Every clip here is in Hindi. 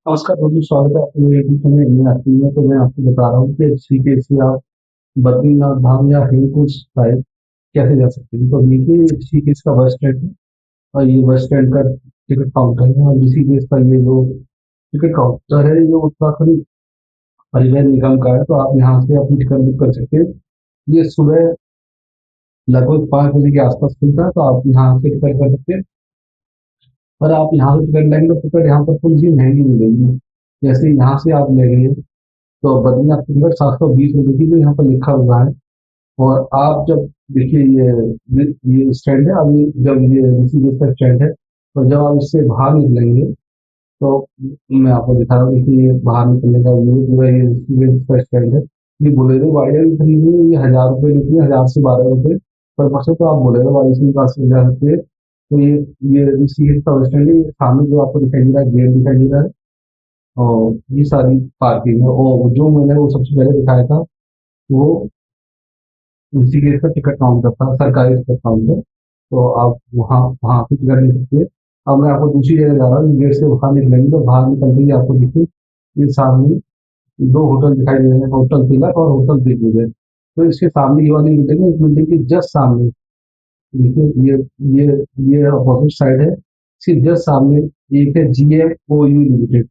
नमस्कार दोस्तों, स्वागत है आपका मेरे यूट्यूब चैनल इंडियन एक्टिंग में। तो मैं आपको बता रहा हूँ कि ऋषिकेश या बद्रीनाथ धाम या हेमकुंड साहिब कैसे जा सकते हैं। तो देखिए, ऋषिकेश का बस स्टैंड है और ये बस स्टैंड का टिकट काउंटर है। और ऋषिकेश का ये जो टिकट काउंटर है, ये उत्तराखंड परिवहन निगम का है। तो आप यहाँ से अपनी टिकट बुक कर सकते हैं। ये सुबह लगभग 5 बजे के आसपास खुलता है, तो आप यहाँ से टिकट कर सकते हैं। पर आप यहाँ से टिकट लेंगे तो टिकट यहाँ पर थोड़ी सी महंगी मिलेगी। जैसे यहाँ से आप लेंगे तो बद्रीनाथ की टिकट 720 रुपये की, जो यहाँ पर लिखा हुआ है। और आप जब देखिए, ये स्टैंड है। अभी जब ये ऋषिकेश का स्टैंड है, तो जब आप इससे बाहर निकलेंगे तो मैं आपको दिखा रहा हूँ कि ये बाहर निकलने का व्यू पूरा, ये ऋषिकेश का स्टैंड है। ये बोलेरो गाड़ियाँ भी खड़ी हुई है, ये 1000 रुपये लेती है, 1000 से 12 रुपये पर बस है। तो आप बोलेरो गाड़ी से पास से जा सकते हैं। तो ये ऋषिकेश का बस स्टैंड है। ये सामने जो आपको दिखाई दे रहा है, गेट दिखाई दे रहा है। और ये सारी पार्किंग है। और जो मैंने वो सबसे पहले दिखाया था, वो ऋषिकेश का टिकट काउंटर था, सरकारी टिकट काउंटर। तो आप वहाँ वहाँ पे टिकट ले सकते हैं। अब मैं आपको दूसरी जगह जा रहा हूँ। गेट से बाहर निकलेंगे तो बाहर निकलते ही आपको देखिए, ये सामने दो होटल दिखाई दे रहे हैं, होटल तिलक और होटल दिग्विजय। तो इसके सामने ये वाली बिल्डिंग है, इस बिल्डिंग के जस्ट सामने देखिए, ये ये अपोजिट साइड है। इसके जस्ट सामने एक है GMOU लिमिटेड।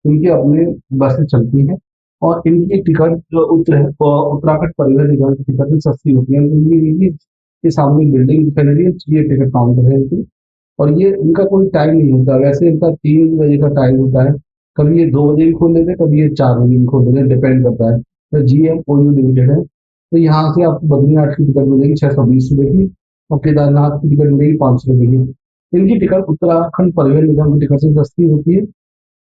इनके अपने बसें चलती हैं और इनकी टिकट जो उत्तराखंड परिवहन निगम की टिकट सस्ती होती है। तो ये सामने बिल्डिंग दिखाई दे रही है, ये टिकट काउंटर है इनकी। और ये इनका कोई टाइम नहीं होता। वैसे इनका 3 बजे का टाइम होता है। कभी ये 2 बजे भी खोल देते हैं, कभी ये 4 बजे भी खोल देते हैं, डिपेंड करता है। तो GMOU लिमिटेड है। तो यहाँ से आपको बद्रीनाथ की टिकट मिलेगी 620 रुपये की, और केदारनाथ की टिकट मिलेगी 500 रुपये की। इनकी टिकट उत्तराखंड परिवहन निगम की टिकट से सस्ती होती है।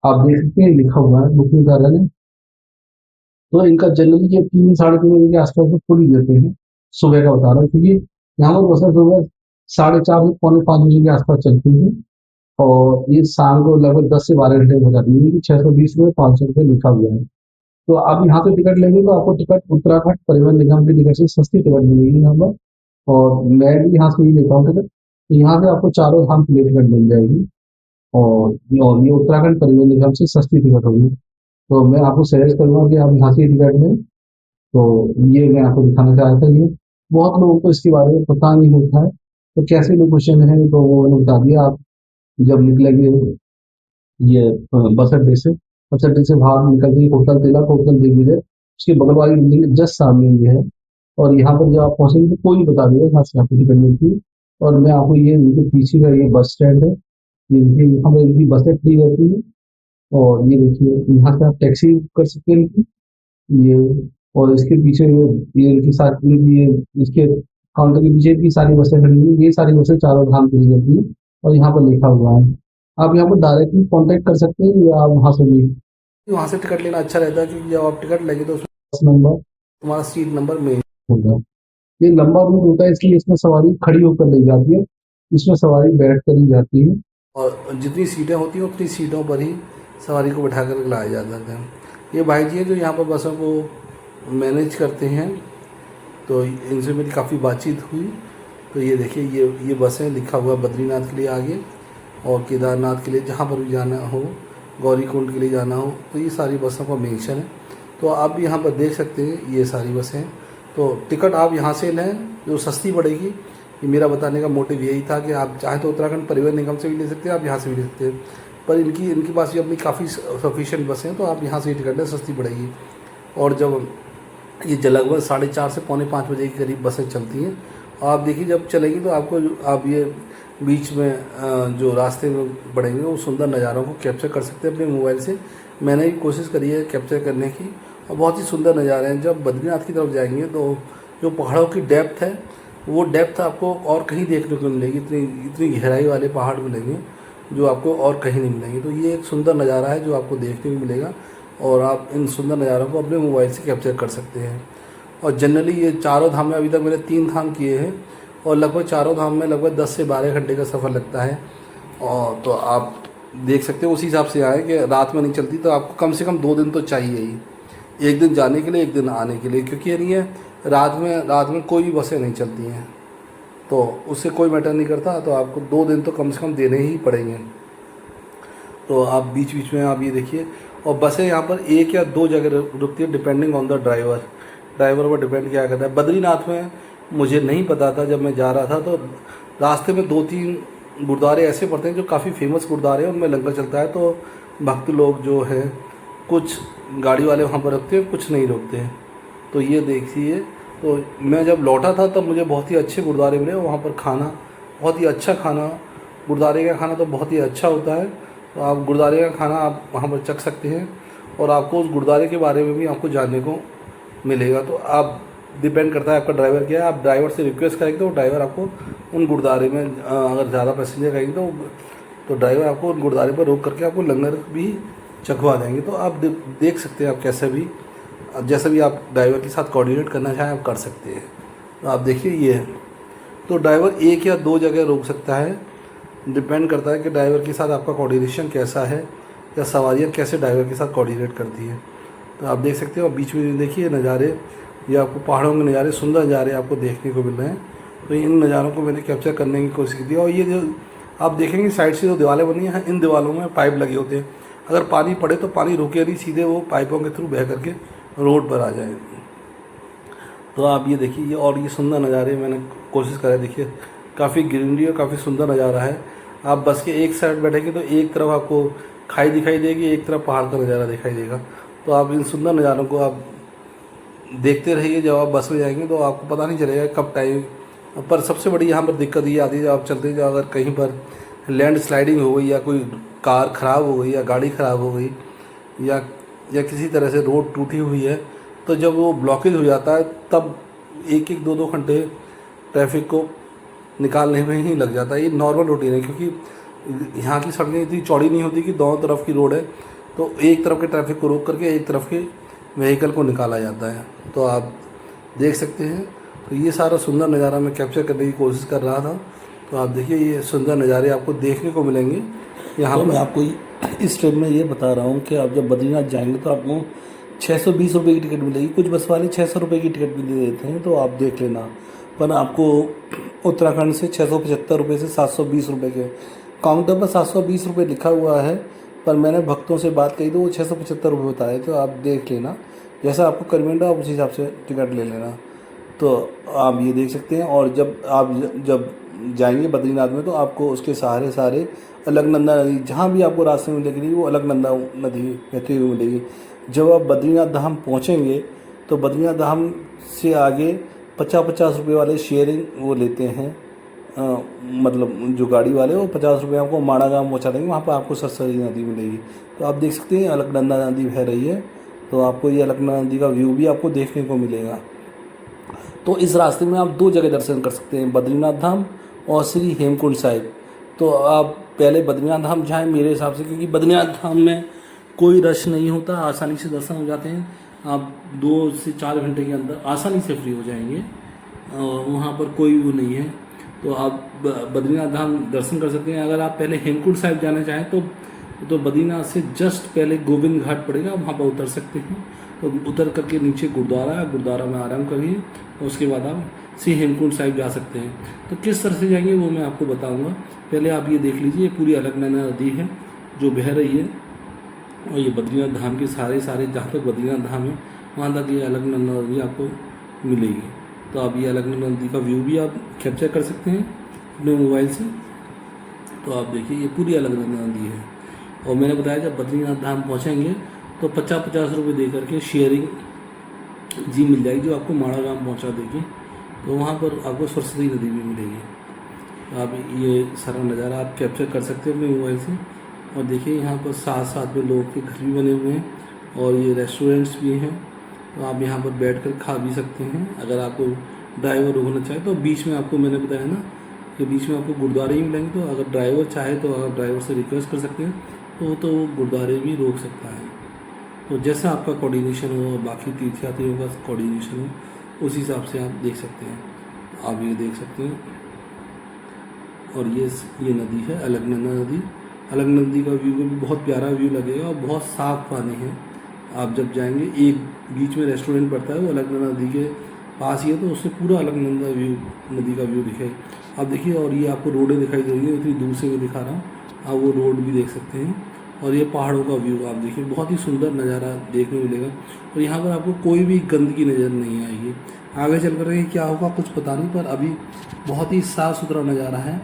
आप देख सकते हैं, लिखा हुआ है बुकिंग कार्यालय। तो इनका जनरली ये 3 साढ़े 3 बजे के आसपास में खुल ही देते हैं। सुबह का बता रहा हूँ, क्योंकि यहाँ पर बसें सुबह 4:30 से पौने 5 बजे के आसपास चलती हैं। और ये शाम को लगभग 10 से 12 घंटे हो जाती है। 620 रुपये 500 रुपये लिखा हुआ है। तो आप यहाँ से टिकट लेंगे तो आपको टिकट उत्तराखंड परिवहन निगम की टिकट से सस्ती टिकट मिलेगी यहाँ पर। और मैं भी यहाँ से ही लेता हूँ टिकट। तो यहाँ से आपको चारों धाम की टिकट मिल जाएगी। और ये उत्तराखंड परिवहन निगम से सस्ती टिकट होगी। तो मैं आपको सजेस्ट करूंगा कि आप यहाँ से टिकट लें। तो ये मैं आपको दिखाना चाह रहा था। ये बहुत लोगों को इसके बारे में पता नहीं होता है। तो कैसे लोकेशन है, तो वो मैंने बता दिया। आप जब निकलेंगे ये बस अड्डे से, बस अड्डे से बाहर निकलते ही होटल तिलक, होटल दिग्विजय, उसके बगल वाली बिल्डिंग के जस्ट सामने ये है। और यहाँ पर जब आप पहुंचेंगे तो कोई बता देगा यहाँ से आपको टिकट मिलती है। और मैं आपको ये इनके पीछे का ये बस स्टैंड है। ये देखिए, यहाँ पर इनकी बसें फ्री रहती है। और ये देखिए, यहाँ से आप टैक्सी कर सकते हैं इनकी। ये और इसके पीछे ये इनकी सारी इनकी ये इसके काउंटर के पीछे की सारी बसें खड़ी हुई हैं। ये सारी बसें चारों धाम के लिए जाती है। और यहाँ पर लिखा हुआ है। आप यहाँ पर डायरेक्टली कांटेक्ट कर सकते हैं, या आप वहाँ से भी वहाँ से टिकट लेना अच्छा रहता है, क्योंकि जब आप टिकट लेंगे तो उसमें बस नंबर तुम्हारा सीट नंबर में होगा। ये लंबा रूट होता है, इसलिए इसमें सवारी खड़ी होकर ली जाती है। इसमें सवारी बैठ कर ही जाती है। और जितनी सीटें होती हैं उतनी सीटों पर ही सवारी को बैठा कर लाया जाता है। ये भाई जी हैं जो यहाँ पर बसों को मैनेज करते हैं। तो इनसे मेरी काफ़ी बातचीत हुई। तो ये देखिए, ये बसें लिखा हुआ है बद्रीनाथ के लिए आगे, और केदारनाथ के लिए जहाँ पर भी जाना हो, गौरीकुंड के लिए जाना हो, तो ये सारी बसों का मेंशन है। तो आप भी यहाँ पर देख सकते हैं ये सारी बसें। तो टिकट आप यहाँ से लें जो सस्ती पड़ेगी। ये मेरा बताने का मोटिव यही था कि आप चाहें तो उत्तराखंड परिवहन निगम से भी ले सकते हैं, आप यहाँ से भी ले सकते हैं। पर इनके पास ये अपनी काफ़ी सफिशिएंट बसें हैं, तो आप यहाँ से ही टिकट लें, सस्ती पड़ेगी। और जब ये लगभग 4:30 से पौने 5 बजे के करीब बसें चलती हैं। और आप देखिए, जब चलेंगी तो आपको आप ये बीच में जो रास्ते में पड़ेंगे वो सुंदर नज़ारों को कैप्चर कर सकते हैं अपने मोबाइल से। मैंने भी कोशिश करी है कैप्चर करने की, और बहुत ही सुंदर नज़ारे हैं। जब बद्रीनाथ की तरफ जाएंगे तो जो पहाड़ों की डेप्थ है, वो डेप्थ आपको और कहीं देखने को मिलेगी। इतनी इतनी गहराई वाले पहाड़ मिलेंगे जो आपको और कहीं नहीं मिलेंगे। तो ये एक सुंदर नज़ारा है जो आपको देखने को मिलेगा, और आप इन सुंदर नज़ारों को अपने मोबाइल से कैप्चर कर सकते हैं। और जनरली ये चारों धाम में अभी तक मैंने 3 धाम किए हैं, और लगभग चारों धाम में लगभग 10 से 12 घंटे का सफ़र लगता है। और तो आप देख सकते हो, उसी हिसाब से आए कि रात में नहीं चलती तो आपको कम से कम 2 दिन तो चाहिए ही, एक दिन जाने के लिए, एक दिन आने के लिए। क्योंकि ये नहीं है, रात में कोई भी बसें नहीं चलती हैं, तो उससे कोई मैटर नहीं करता। तो आपको 2 दिन तो कम से कम देने ही पड़ेंगे। तो आप बीच बीच में आप ये देखिए, और बसें यहाँ पर एक या दो जगह रुकती है depending on the driver, driver पर डिपेंड क्या करता है। बद्रीनाथ में मुझे नहीं पता था, जब मैं जा रहा था तो रास्ते में 2-3 गुरुद्वारे ऐसे पड़ते हैं जो काफ़ी फेमस गुरुद्वारे हैं, उनमें लंगर चलता है, तो भक्त लोग जो हैं कुछ गाड़ी वाले वहाँ पर रुकते हैं, कुछ नहीं रुकते हैं। तो ये देखिए, तो मैं जब लौटा था तब मुझे बहुत ही अच्छे गुरुद्वारे मिले, वहाँ पर खाना बहुत ही अच्छा, खाना गुरुद्वारे का खाना तो बहुत ही अच्छा होता है। तो आप गुरुद्वारे का खाना आप वहाँ पर चख सकते हैं, और आपको उस गुरुद्वारे के बारे में भी आपको जानने को मिलेगा। तो आप डिपेंड करता है आपका ड्राइवर क्या है, आप ड्राइवर से रिक्वेस्ट करेंगे तो ड्राइवर आपको उन गुरुद्वारे में अगर ज़्यादा पैसेंजर रहेंगे तो ड्राइवर आपको उन गुरुद्वारे पर रोक करके आपको लंगर भी चखवा देंगे। तो आप देख सकते हैं, आप कैसे भी जैसे भी आप ड्राइवर के साथ कोऑर्डिनेट करना चाहें आप कर सकते हैं। तो आप देखिए ये है, तो ड्राइवर एक या दो जगह रोक सकता है, डिपेंड करता है कि ड्राइवर के साथ आपका कोऑर्डिनेशन कैसा है, या सवारियाँ कैसे ड्राइवर के साथ कोऑर्डिनेट करती हैं। तो आप देख सकते हो, बीच में देखिए नज़ारे, ये आपको पहाड़ों के नज़ारे, सुंदर नज़ारे आपको देखने को मिल रहे हैं। तो इन नज़ारों को मैंने कैप्चर करने की कोशिश की थी। और ये जो आप देखेंगे साइड से जो दीवारें बनी हैं, इन दीवारों में पाइप लगे होते हैं, अगर पानी पड़े तो पानी रुके नहीं, सीधे वो पाइपों के थ्रू बह करके रोड पर आ जाए। तो आप ये देखिए, और ये सुंदर नज़ारे मैंने कोशिश करा, देखिए काफ़ी ग्रीनरी और काफ़ी सुंदर नज़ारा है। आप बस के एक साइड बैठेंगे तो एक तरफ आपको खाई दिखाई देगी, एक तरफ पहाड़ का नज़ारा दिखाई देगा। तो आप इन सुंदर नज़ारों को आप देखते रहिए, जब आप बस में जाएंगे तो आपको पता नहीं चलेगा कब टाइम। पर सबसे बड़ी यहाँ पर दिक्कत ये आती है, जब आप चलते जाओ, अगर कहीं पर लैंड स्लाइडिंग हो गई, या कोई कार ख़राब हो गई, या गाड़ी ख़राब हो गई, या किसी तरह से रोड टूटी हुई है, तो जब वो ब्लॉकेज हो जाता है तब 1-2 घंटे ट्रैफिक को निकालने में ही लग जाता है। ये नॉर्मल रूटीन है, क्योंकि यहाँ की सड़कें इतनी चौड़ी नहीं होती कि दोनों तरफ की रोड है, तो एक तरफ के ट्रैफिक को रोक करके एक तरफ के व्हीकल को निकाला जाता है। तो आप देख सकते हैं, तो ये सारा सुंदर नज़ारा मैं कैप्चर करने की कोशिश कर रहा था। तो आप देखिए, ये सुंदर नज़ारे आपको देखने को मिलेंगे यहाँ। तो मैं आपको इस ट्रिप में ये बता रहा हूँ कि आप जब बद्रीनाथ जाएंगे तो आपको 620 रुपये की टिकट मिलेगी। कुछ बस वाले 600 रुपये की टिकट भी दे देते हैं, तो आप देख लेना। पर आपको उत्तराखंड से 675 रुपये से 720 रुपये के काउंटर पर 720 रुपये लिखा हुआ है, पर मैंने भक्तों से बात कही तो वो 675 रुपये बताए। तो आप देख लेना, जैसा आपको कन्वीनियंट हो आप उस हिसाब से टिकट ले लेना। तो आप ये देख सकते हैं। और जब जाएंगे बद्रीनाथ में तो आपको उसके सहारे सारे अलकनंदा नदी, जहाँ भी आपको रास्ते में मिलेगी वो अलकनंदा नदी बहती हुई मिलेगी। जब आप बद्रीनाथ धाम पहुँचेंगे तो बद्रीनाथ धाम से आगे 50-50 रुपये वाले शेयरिंग वो लेते हैं, मतलब जो गाड़ी वाले, वो 50 रुपये आपको माड़ा गाँव पहुँचा देंगे, वहाँ पर आपको सरसरी नदी मिलेगी। तो आप देख सकते हैं अलकनंदा नदी बह रही है, तो आपको ये अलकनंदा नदी का व्यू भी आपको देखने को मिलेगा। तो इस रास्ते में आप 2 जगह दर्शन कर सकते हैं, बद्रीनाथ धाम और श्री हेमकुंड साहिब। तो आप पहले बद्रीनाथ धाम जाएँ मेरे हिसाब से, क्योंकि बद्रीनाथ धाम में कोई रश नहीं होता, आसानी से दर्शन हो जाते हैं। आप 2 से 4 घंटे के अंदर आसानी से फ्री हो जाएंगे, और वहाँ पर कोई वो नहीं है। तो आप बद्रीनाथ धाम दर्शन कर सकते हैं। अगर आप पहले हेमकुंड साहिब जाना चाहें तो बद्रीनाथ से जस्ट पहले गोविंद घाट पड़ेगा, वहाँ पर उतर सकते हैं। तो उतर करके नीचे गुरुद्वारा है, गुरुद्वारा में आराम करिए, और उसके बाद आप श्री हेमकुंड साहिब जा सकते हैं। तो किस तरह से जाएंगे वो मैं आपको बताऊंगा। पहले आप ये देख लीजिए, पूरी अलकनंदा नदी है जो बह रही है, और ये बद्रीनाथ धाम के सारे जहाँ तक बद्रीनाथ धाम है वहाँ तक ये अलकनंदा नदी आपको मिलेगी। तो आप ये अलकनंदा नदी का व्यू भी आप कैप्चर कर सकते हैं अपने मोबाइल से। तो आप देखिए, ये पूरी अलकनंदा नदी है। और मैंने बताया जब बद्रीनाथ धाम पहुँचेंगे तो 50-50 रुपये दे करके शेयरिंग जी मिल जाएगी, जो आपको माड़ा गाँव पहुँचा देगी। तो वहाँ पर आपको सरस्वती नदी भी मिलेगी। तो आप ये सारा नज़ारा आप कैप्चर कर सकते हैं अपने मोबाइल से। और देखिए, यहाँ पर साथ में लोगों के घर भी बने हुए हैं, और ये रेस्टोरेंट्स भी हैं। तो आप यहाँ पर बैठकर खा भी सकते हैं। अगर आपको ड्राइवर रोकना चाहे तो बीच में, आपको मैंने बताया ना कि बीच में आपको गुरुद्वारे ही मिलेंगे। तो अगर ड्राइवर चाहे तो आप ड्राइवर से रिक्वेस्ट कर सकते हैं, तो वो गुरुद्वारे भी रोक सकता है। तो जैसा आपका कोऑर्डिनेशन हो, बाकी तीर्थयात्रियों का कोऑर्डिनेशन हो, उस हिसाब से आप देख सकते हैं। आप ये देख सकते हैं। और ये नदी है अलकनंदा नदी। अलकनंदा नदी का व्यू भी बहुत प्यारा व्यू लगेगा, और बहुत साफ़ पानी है। आप जब जाएंगे, एक बीच में रेस्टोरेंट पड़ता है, वो अलकनंदा नदी के पास ही है, तो उससे पूरा अलकनंदा नदी का व्यू दिखेगा। आप देखिए, और ये आपको रोडें दिखाई दे रही है, इतनी दूर से मैं दिखा रहा हूँ, आप वो रोड भी देख सकते हैं। और ये पहाड़ों का व्यू आप देखिए, बहुत ही सुंदर नज़ारा देखने को मिलेगा। और यहाँ पर आपको कोई भी गंदगी नज़र नहीं आएगी। आगे चल कर क्या होगा कुछ पता नहीं, पर अभी बहुत ही साफ़ सुथरा नज़ारा है।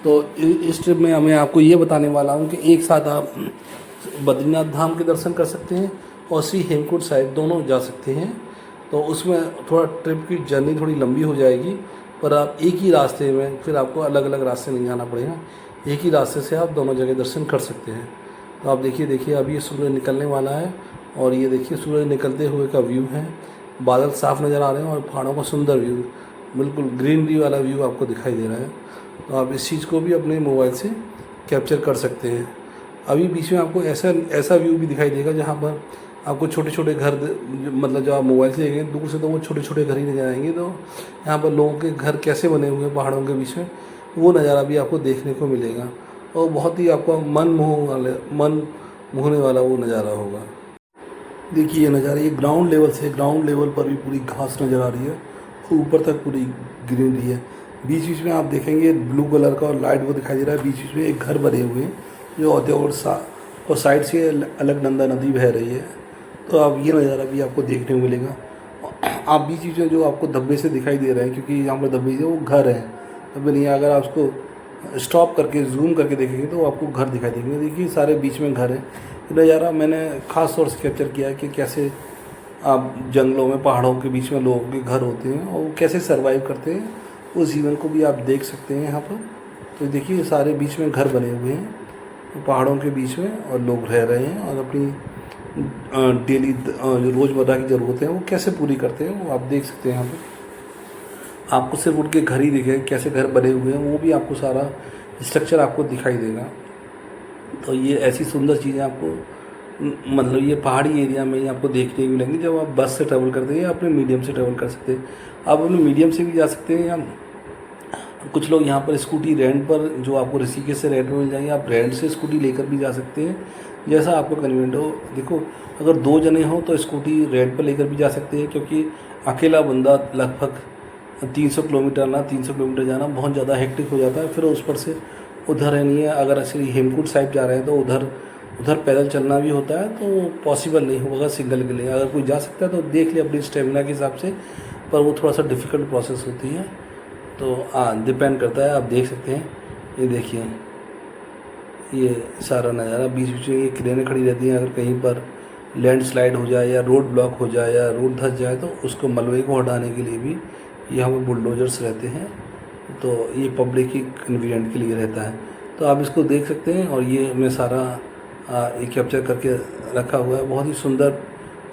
तो इस ट्रिप में मैं आपको ये बताने वाला हूँ कि एक साथ आप बद्रीनाथ धाम के दर्शन कर सकते हैं और श्री हेमकुंड साहिब दोनों जा सकते हैं। तो उसमें थोड़ा ट्रिप की जर्नी थोड़ी लंबी हो जाएगी, पर आप एक ही रास्ते में, फिर आपको अलग अलग रास्ते नहीं जाना पड़ेगा, एक ही रास्ते से आप दोनों जगह दर्शन कर सकते हैं। तो आप देखिए अभी ये सूरज निकलने वाला है और ये देखिए सूरज निकलते हुए का व्यू है। बादल साफ़ नज़र आ रहे हैं और पहाड़ों का सुंदर व्यू, बिल्कुल ग्रीनरी वाला व्यू आपको दिखाई दे रहा है। तो आप इस चीज़ को भी अपने मोबाइल से कैप्चर कर सकते हैं। अभी बीच में आपको ऐसा व्यू भी दिखाई देगा जहाँ पर आपको छोटे छोटे घर, मतलब जब आप मोबाइल से देखेंगे दूर से तो वो छोटे छोटे घर ही नज़र आएंगे। तो यहाँ पर लोगों के घर कैसे बने हुए हैं पहाड़ों के बीच में, वो नज़ारा भी आपको देखने को मिलेगा और बहुत ही आपको मन मोहने वाला वो नज़ारा होगा। देखिए ये नज़ारा, ये ग्राउंड लेवल से, ग्राउंड लेवल पर भी पूरी घास नज़र आ रही है और ऊपर तक पूरी ग्रीनरी है। बीच बीच में आप देखेंगे ब्लू कलर का और लाइट वो दिखाई दे रहा है। बीच बीच में एक घर बने हुए हैं जो होते हैं और साइड से अलकनंदा नदी बह रही है। तो आप ये नज़ारा भी आपको देखने को मिलेगा। आप बीच बीच में जो आपको धब्बे से दिखाई दे रहे हैं, क्योंकि यहाँ पर धब्बे जो वो घर हैं, धब्बे नहीं है। अगर आप उसको स्टॉप करके जूम करके देखेंगे तो आपको घर दिखाई देंगे। देखिए सारे बीच में घर है। ये नज़ारा मैंने ख़ास तौर से कैप्चर किया है कि कैसे आप जंगलों में, पहाड़ों के बीच में लोगों के घर होते हैं और वो कैसे सर्वाइव करते हैं, उस जीवन को भी आप देख सकते हैं यहाँ पर। तो देखिए सारे बीच में घर बने हुए हैं पहाड़ों के बीच में और लोग रह रहे हैं और अपनी डेली जो रोज़मर्रा की ज़रूरतें हैं वो कैसे पूरी करते हैं वो आप देख सकते हैं यहाँ पर। आपको सिर्फ उनके घर ही दिखे, कैसे घर बने हुए हैं वो भी आपको सारा स्ट्रक्चर आपको दिखाई देगा। तो ये ऐसी सुंदर चीज़ें आपको मतलब ये पहाड़ी एरिया में ही आपको देखने को मिलेंगी जब आप बस से ट्रैवल करते हैं या अपने मीडियम से ट्रैवल कर सकते हैं। आप अपने मीडियम से भी जा सकते हैं, या कुछ लोग यहाँ पर स्कूटी रेंट पर, जो आपको ऋषिकेश से रेंट में मिल जाएंगे, आप रेंट से स्कूटी लेकर भी जा सकते हैं, जैसा आपको कन्वीनियंट हो। देखो अगर 2 जने हो तो स्कूटी रेंट पर लेकर भी जा सकते हैं, क्योंकि अकेला बंदा लगभग 300 किलोमीटर ना 300 किलोमीटर जाना बहुत ज़्यादा हेक्टिक हो जाता है। फिर उस पर से उधर है नहीं है, अगर श्री हेमकुंड साहिब जा रहे हैं तो उधर पैदल चलना भी होता है, तो पॉसिबल नहीं होगा सिंगल के लिए। अगर कोई जा सकता है तो देख ले अपनी स्टेमिना के हिसाब से, पर वो थोड़ा सा डिफ़िकल्ट प्रोसेस होती है। तो डिपेंड करता है। आप देख सकते हैं, ये देखिए ये सारा नज़ारा, बीच बीच में ये क्रेनें खड़ी रहती हैं। अगर कहीं पर लैंडस्लाइड हो जाए या रोड ब्लॉक हो जाए या रोड धंस जाए तो उसको मलबे को हटाने के लिए भी यहाँ पर बुलडोजर्स रहते हैं। तो ये पब्लिक की कन्वीनियंट के लिए रहता है। तो आप इसको देख सकते हैं और ये मैं सारा ये कैप्चर करके रखा हुआ है। बहुत ही सुंदर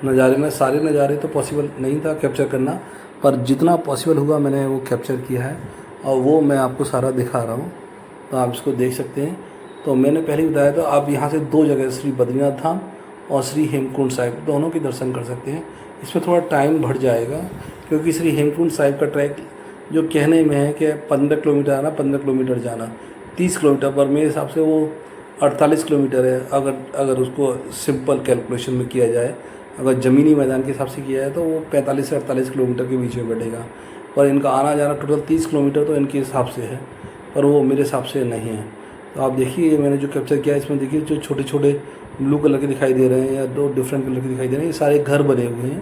नज़ारे में, सारे नज़ारे तो पॉसिबल नहीं था कैप्चर करना, पर जितना पॉसिबल हुआ मैंने वो कैप्चर किया है और वो मैं आपको सारा दिखा रहा हूँ। तो आप इसको देख सकते हैं। तो मैंने पहले ही बताया था, आप यहाँ से 2 जगह श्री बद्रीनाथ धाम और श्री हेमकुंड साहिब दोनों के दर्शन कर सकते हैं। इसमें थोड़ा टाइम बढ़ जाएगा, क्योंकि श्री हेमकुंड साहिब का ट्रैक जो कहने में है कि 15 किलोमीटर आना 15 किलोमीटर जाना 30 किलोमीटर, पर मेरे हिसाब से वो 48 किलोमीटर है। अगर उसको सिंपल कैलकुलेशन में किया जाए, अगर ज़मीनी मैदान के हिसाब से किया जाए तो वो 45 से 48 किलोमीटर के बीच में बैठेगा। पर इनका आना जाना टोटल 30 किलोमीटर तो इनके हिसाब से है, पर वो मेरे हिसाब से नहीं है। तो आप देखिए मैंने जो कैप्चर किया इसमें देखिए जो छोटे छोटे ब्लू कलर के दिखाई दे रहे हैं या 2 डिफरेंट कलर के दिखाई दे रहे हैं, ये सारे घर बने हुए हैं।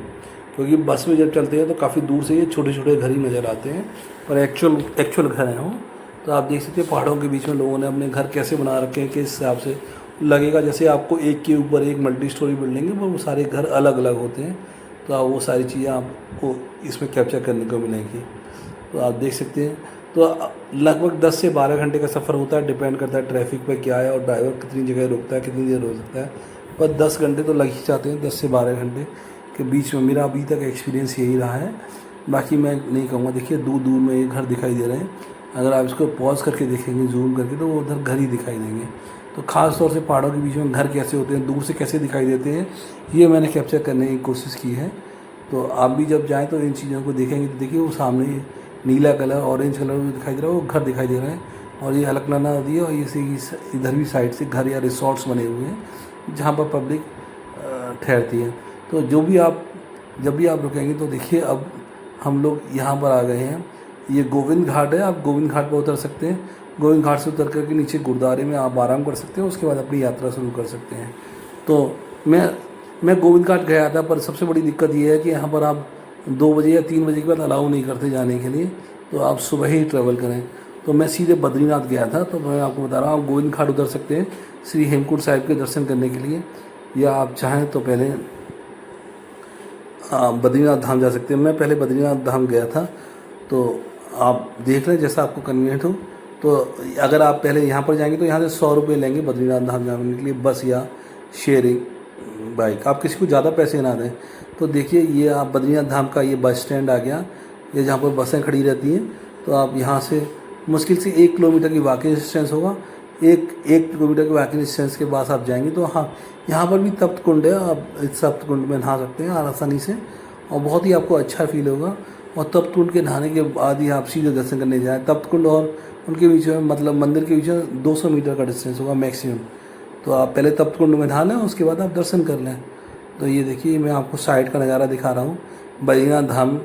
क्योंकि बस में जब चलते हैं तो काफ़ी दूर से ये छोटे छोटे घर ही नज़र आते हैं, पर एक्चुअल घर हैं वो। तो आप देख सकते हैं पहाड़ों के बीच में लोगों ने अपने घर कैसे बना रखे हैं, किस हिसाब से लगेगा जैसे आपको एक के ऊपर एक मल्टी स्टोरी बिल्डिंग है, पर वो सारे घर अलग अलग होते हैं। तो आप वो सारी चीज़ें आपको इसमें कैप्चर करने को मिलेंगी। तो आप देख सकते हैं। तो लगभग 10 से 12 घंटे का सफ़र होता है, डिपेंड करता है ट्रैफिक पे क्या है और ड्राइवर कितनी जगह रुकता है, कितनी देर रुक सकता है। पर 10 घंटे तो लग ही जाते हैं, 10 से 12 घंटे के बीच में मेरा अभी तक एक्सपीरियंस यही रहा है। बाकी मैं नहीं कहूँगा। देखिए दूर दूर में ये घर दिखाई दे रहे हैं, अगर आप इसको पॉज करके देखेंगे जूम करके तो वो उधर घर ही दिखाई देंगे। तो ख़ास तौर से पहाड़ों के बीच में घर कैसे होते हैं, दूर से कैसे दिखाई देते हैं, ये मैंने कैप्चर करने की कोशिश की है। तो आप भी जब जाएँ तो इन चीज़ों को देखेंगे तो देखिए वो सामने नीला कलर, ऑरेंज कलर में दिखाई दे रहा है, वो घर दिखाई दे रहे हैं। और ये अलकनंदा नदी है और इधर भी साइड से घर या रिसोर्ट्स बने हुए हैं जहाँ पर पब्लिक ठहरती है। तो जब भी आप रुकेंगे तो देखिए अब हम लोग यहाँ पर आ गए हैं। ये गोविंद घाट है, आप गोविंद घाट पर उतर सकते हैं गोविंद घाट से उतर करके नीचे गुरुद्वारे में आप आराम कर सकते हैं, उसके बाद अपनी यात्रा शुरू कर सकते हैं। तो मैं गोविंद घाट गया था, पर सबसे बड़ी दिक्कत ये है कि यहाँ पर आप 2 बजे या 3 बजे के बाद अलाउ नहीं करते जाने के लिए, तो आप सुबह ही ट्रैवल करें। तो मैं सीधे बद्रीनाथ गया था, तो मैं आपको बता रहा हूँ आप गोविंद घाट उतर सकते हैं श्री हेमकुंड साहिब के दर्शन करने के लिए, या आप चाहें तो पहले बद्रीनाथ धाम जा सकते हैं। मैं पहले बद्रीनाथ धाम गया था, तो आप देख लें जैसा आपको कन्वीनियंट हो। तो अगर आप पहले यहाँ पर जाएंगे तो यहाँ से 100 रुपये लेंगे बद्रीनाथ धाम जाने के लिए, बस या शेयरिंग बाइक, आप किसी को ज़्यादा पैसे ना दें। तो देखिए ये आप बद्रीनाथ धाम का ये बस स्टैंड आ गया, ये जहाँ पर बसें खड़ी रहती हैं। तो आप यहाँ से मुश्किल से 1 किलोमीटर की वॉकिंग डिस्टेंस होगा, एक किलोमीटर के वॉकिंग डिस्टेंस के बाद आप जाएंगे तो हाँ, यहाँ पर भी तप्त कुंड है, आप इस तप्त कुंड में नहा सकते हैं आसानी से, और बहुत ही आपको अच्छा फील होगा। और तप्त कुंड के नहाने के बाद ही आप सीधे दर्शन करने जाएँ। तप्त कुंड और उनके बीच में, मतलब मंदिर के बीच में 200 मीटर का डिस्टेंस होगा मैक्सिमम। तो आप पहले तप्त कुंड में नहा लें, उसके बाद आप दर्शन कर लें। तो ये देखिए मैं आपको साइड का नज़ारा दिखा रहा हूँ। बद्रीनाथ धाम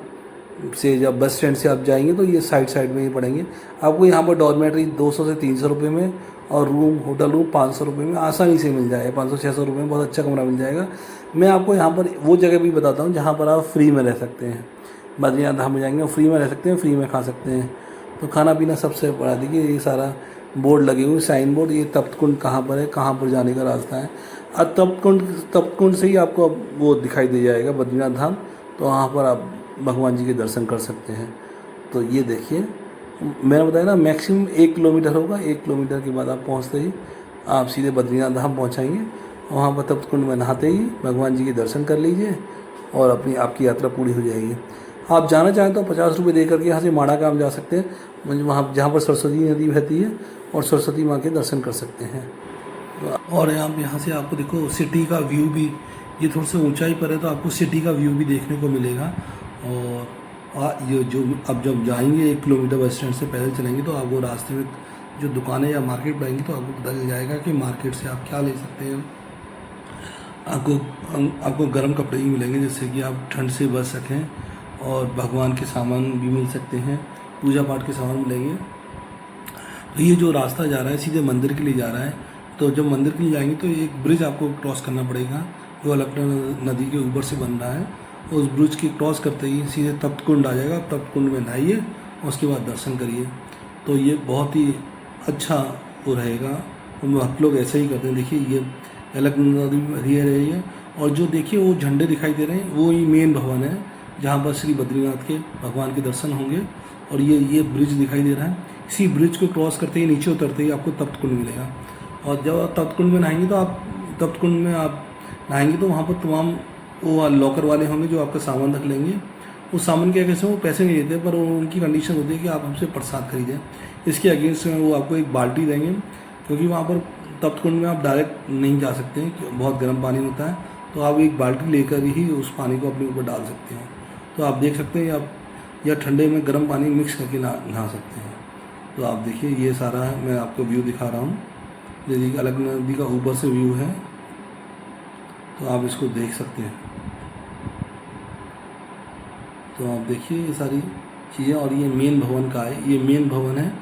से जब बस स्टैंड से आप जाएंगे तो ये साइड में ही पड़ेंगे आपको। यहाँ पर डॉर्मेटरी 200 से 300 रुपये में, और होटल रूम 500 रुपये में आसानी से मिल जाएगा। 500-600 रुपये में बहुत अच्छा कमरा मिल जाएगा। मैं आपको यहाँ पर वो जगह भी बताता हूँ जहाँ पर आप फ्री में रह सकते हैं। बद्रीनाथ धाम में जाएंगे फ्री में रह सकते हैं, फ्री में खा सकते हैं। तो खाना पीना सबसे बड़ा, देखिए ये सारा बोर्ड लगे हुए, साइन बोर्ड, ये तप्त कुंड कहाँ पर है, कहाँ पर जाने का रास्ता है। और तप्त कुंड से ही आपको अब वो दिखाई दे जाएगा बद्रीनाथ धाम, तो वहाँ पर आप भगवान जी के दर्शन कर सकते हैं। तो ये देखिए मैंने बताया ना मैक्सिमम 1 किलोमीटर होगा, 1 किलोमीटर के बाद आप पहुँचते ही आप सीधे बद्रीनाथ धाम पहुँचाएंगे। वहाँ पर तप्त कुंड में नहाते ही भगवान जी के दर्शन कर लीजिए और आपकी यात्रा पूरी हो जाएगी। आप जाना चाहें तो 50 रुपये दे करके यहाँ से माड़ागाम जा सकते हैं, वहाँ जहाँ पर सरस्वती नदी बहती है, और सरस्वती माँ के दर्शन कर सकते हैं। और आप यहाँ से आपको देखो सिटी का व्यू भी, ये थोड़ा सा ऊंचाई पर है तो आपको सिटी का व्यू भी देखने को मिलेगा। और ये जो अब जब जाएंगे 1 किलोमीटर बस स्टैंड से पैदल चलेंगे तो आपको रास्ते में जो दुकानें या मार्केट पाएंगे तो आपको पता चल जाएगा कि मार्केट से आप क्या ले सकते हैं। आपको गर्म कपड़े ही मिलेंगे जिससे कि आप ठंड से बच सकें, और भगवान के सामान भी मिल सकते हैं, पूजा पाठ के सामान मिलेंगे। तो ये जो रास्ता जा रहा है सीधे मंदिर के लिए जा रहा है। तो जब मंदिर के लिए जाएंगे तो एक ब्रिज आपको क्रॉस करना पड़ेगा जो अलकनंदा नदी के ऊपर से बन रहा है। उस ब्रिज की क्रॉस करते ही सीधे तप्त कुंड आ जाएगा। तप्त कुंड में नहाइए, उसके बाद दर्शन करिए। तो ये बहुत ही अच्छा वो रहेगा। भक्त लोग ऐसे ही करते हैं। देखिए ये अलकनंदा नदी बह रही है, और जो देखिए वो झंडे दिखाई दे रहे हैं वो ही मेन भवन है जहाँ पर श्री बद्रीनाथ के भगवान के दर्शन होंगे। और ये ब्रिज दिखाई दे रहा है, इसी ब्रिज को क्रॉस करते ही नीचे उतरते ही आपको तप्त कुंड मिलेगा। और जब आप तप्त कुंड में नहाएंगे तो वहाँ पर तमाम वो लॉकर वाले होंगे जो आपका सामान रख लेंगे। उस सामान के अगेंस्ट में वो पैसे नहीं देते, पर उनकी कंडीशन होती है कि आप हमसे प्रसाद खरीदें। इसके अगेंस्ट में वो आपको एक बाल्टी देंगे, क्योंकि वहाँ पर तप्त कुंड में आप डायरेक्ट नहीं जा सकते हैं, बहुत गर्म पानी होता है। तो आप एक बाल्टी लेकर ही उस पानी को अपने ऊपर डाल सकते हैं। तो आप देख सकते हैं आप या ठंडे में गर्म पानी मिक्स करके नहा सकते हैं। तो आप देखिए ये सारा है, मैं आपको व्यू दिखा रहा हूँ। देखिए अलकनंदा नदी का ऊपर से व्यू है, तो आप इसको देख सकते हैं। तो आप देखिए ये सारी चीज़ें, और ये मेन भवन का है, ये मेन भवन है